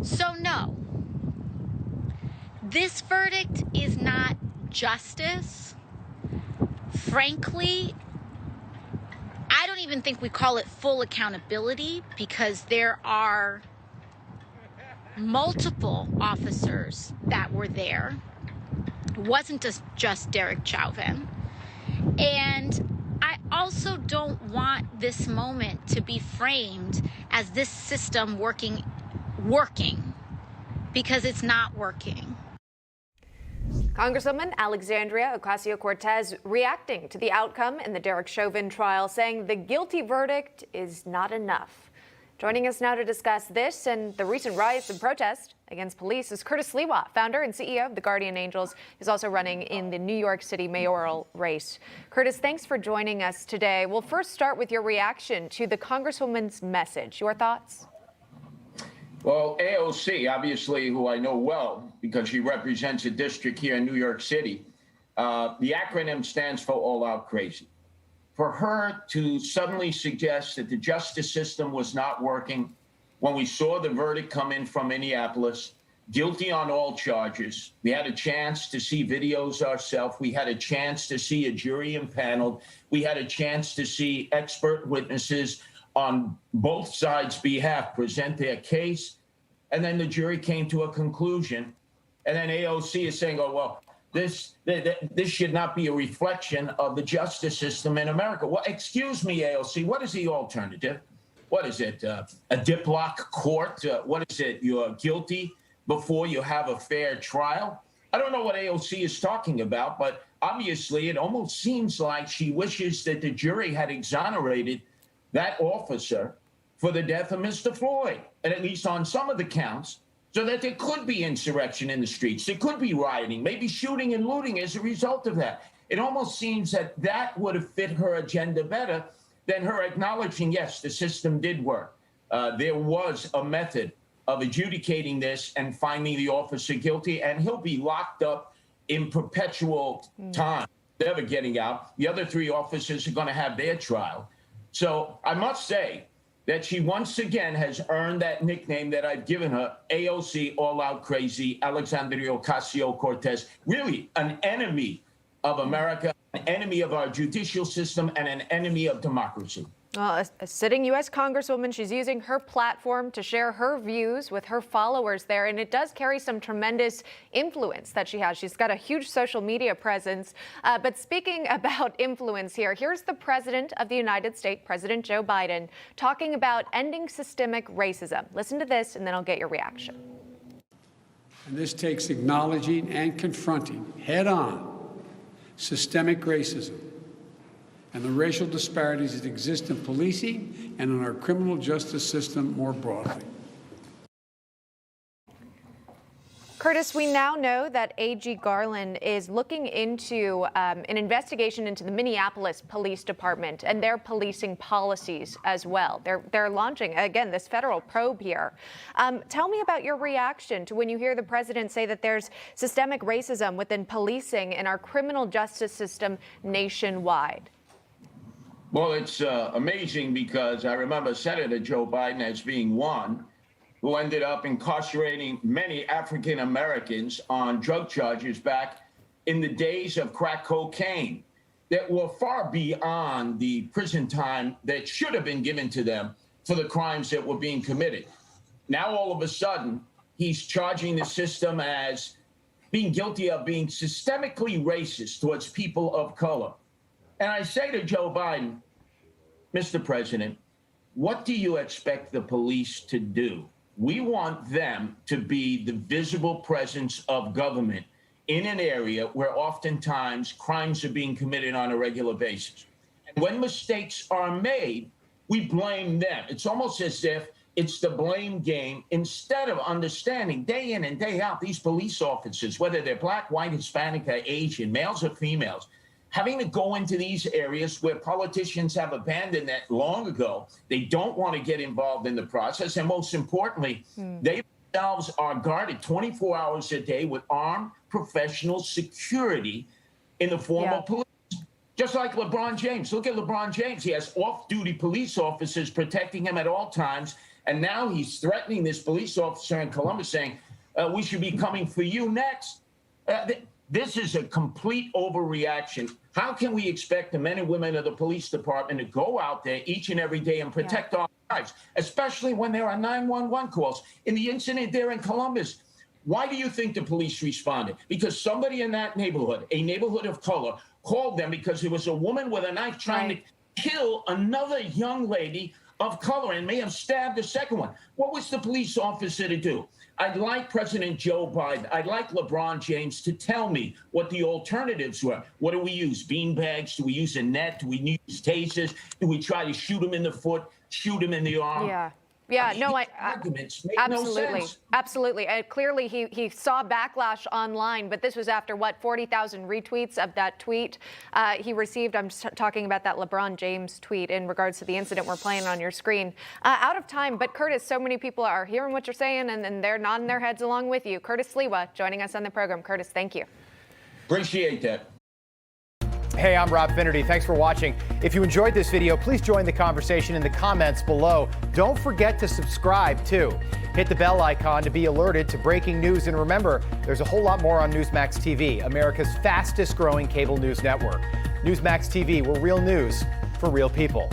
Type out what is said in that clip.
So no, this verdict is not justice. Frankly, I don't even think we call it full accountability because there are multiple officers that were there. It wasn't just Derek Chauvin. And I also don't want this moment to be framed as this system working, because it's not working. Congresswoman Alexandria Ocasio-Cortez reacting to the outcome in the Derek Chauvin trial, saying the guilty verdict is not enough. Joining us now to discuss this and the recent riots and protests against police is Curtis Sliwa, founder and CEO of the Guardian Angels. He's also running in the New York City mayoral race. Curtis, thanks for joining us today. We'll first start with your reaction to the Congresswoman's message. Your thoughts? Well, AOC, obviously, who I know well because she represents a district here in New York City, the acronym stands for All Out Crazy. For her to suddenly suggest that the justice system was not working when we saw the verdict come in from Minneapolis, guilty on all charges. We had a chance to see videos ourselves. We had a chance to see a jury impaneled. We had a chance to see expert witnesses on both sides' behalf present their case. And then the jury came to a conclusion. And then AOC is saying, oh, well, this should not be a reflection of the justice system in America. Well, excuse me, AOC, what is the alternative? What is it, a diplock court? What is it, you're guilty before you have a fair trial? I don't know what AOC is talking about, but obviously it almost seems like she wishes that the jury had exonerated that officer for the death of Mr. Floyd, and at least on some of the counts, so that there could be insurrection in the streets. There could be rioting, maybe shooting and looting as a result of that. It almost seems that that would have fit her agenda better than her acknowledging, yes, the system did work. There was a method of adjudicating this and finding the officer guilty, and he'll be locked up in perpetual time, never getting out. The other three officers are going to have their trial. So I must say that she once again has earned that nickname that I've given her, AOC, All Out Crazy, Alexandria Ocasio-Cortez, really an enemy of America, an enemy of our judicial system, and an enemy of democracy. Well, a sitting U.S. Congresswoman, she's using her platform to share her views with her followers there, and it does carry some tremendous influence that she has. She's got a huge social media presence. But speaking about influence here, here's the President of the United States, President Joe Biden, talking about ending systemic racism. Listen to this, and then I'll get your reaction. And this takes acknowledging and confronting head-on systemic racism and the racial disparities that exist in policing and in our criminal justice system more broadly. Curtis, we now know that AG Garland is looking into an investigation into the Minneapolis Police Department and their policing policies as well. They're launching, again, this federal probe here. Tell me about your reaction to when you hear the president say that there's systemic racism within policing in our criminal justice system nationwide. Well, it's amazing because I remember Senator Joe Biden as being one who ended up incarcerating many African Americans on drug charges back in the days of crack cocaine that were far beyond the prison time that should have been given to them for the crimes that were being committed. Now, all of a sudden, he's charging the system as being guilty of being systemically racist towards people of color. And I say to Joe Biden, Mr. President, what do you expect the police to do? We want them to be the visible presence of government in an area where oftentimes crimes are being committed on a regular basis. And when mistakes are made, we blame them. It's almost as if it's the blame game instead of understanding day in and day out these police officers, whether they're black, white, Hispanic, or Asian, males or females, having to go into these areas where politicians have abandoned that long ago. They don't want to get involved in the process. And most importantly, they themselves are guarded 24 hours a day with armed professional security in the form of police. Just like LeBron James. Look at LeBron James. He has off-duty police officers protecting him at all times. And now he's threatening this police officer in Columbus, saying, we should be coming for you next. This is a complete overreaction. How can we expect the men and women of the police department to go out there each and every day and protect our lives, especially when there are 911 calls? In the incident there in Columbus, why do you think the police responded? Because somebody in that neighborhood, a neighborhood of color, called them because there was a woman with a knife trying to kill another young lady of color and may have stabbed the second one. What was the police officer to do? I'd like President Joe Biden, I'd like LeBron James to tell me what the alternatives were. What do we use? Bean bags? Do we use a net? Do we use tasers? Do we try to shoot him in the foot, shoot him in the arm? Yeah, I mean, no, arguments make absolutely, no sense. absolutely. Clearly, he saw backlash online, but this was after, what, 40,000 retweets of that tweet he received. I'm talking about that LeBron James tweet in regards to the incident we're playing on your screen. Out of time, but Curtis, so many people are hearing what you're saying, and they're nodding their heads along with you. Curtis Sliwa joining us on the program. Curtis, thank you. Appreciate that. Hey, I'm Rob Finnerty. Thanks for watching. If you enjoyed this video, please join the conversation in the comments below. Don't forget to subscribe, too. Hit the bell icon to be alerted to breaking news. And remember, there's a whole lot more on Newsmax TV, America's fastest growing cable news network. Newsmax TV, we're real news for real people.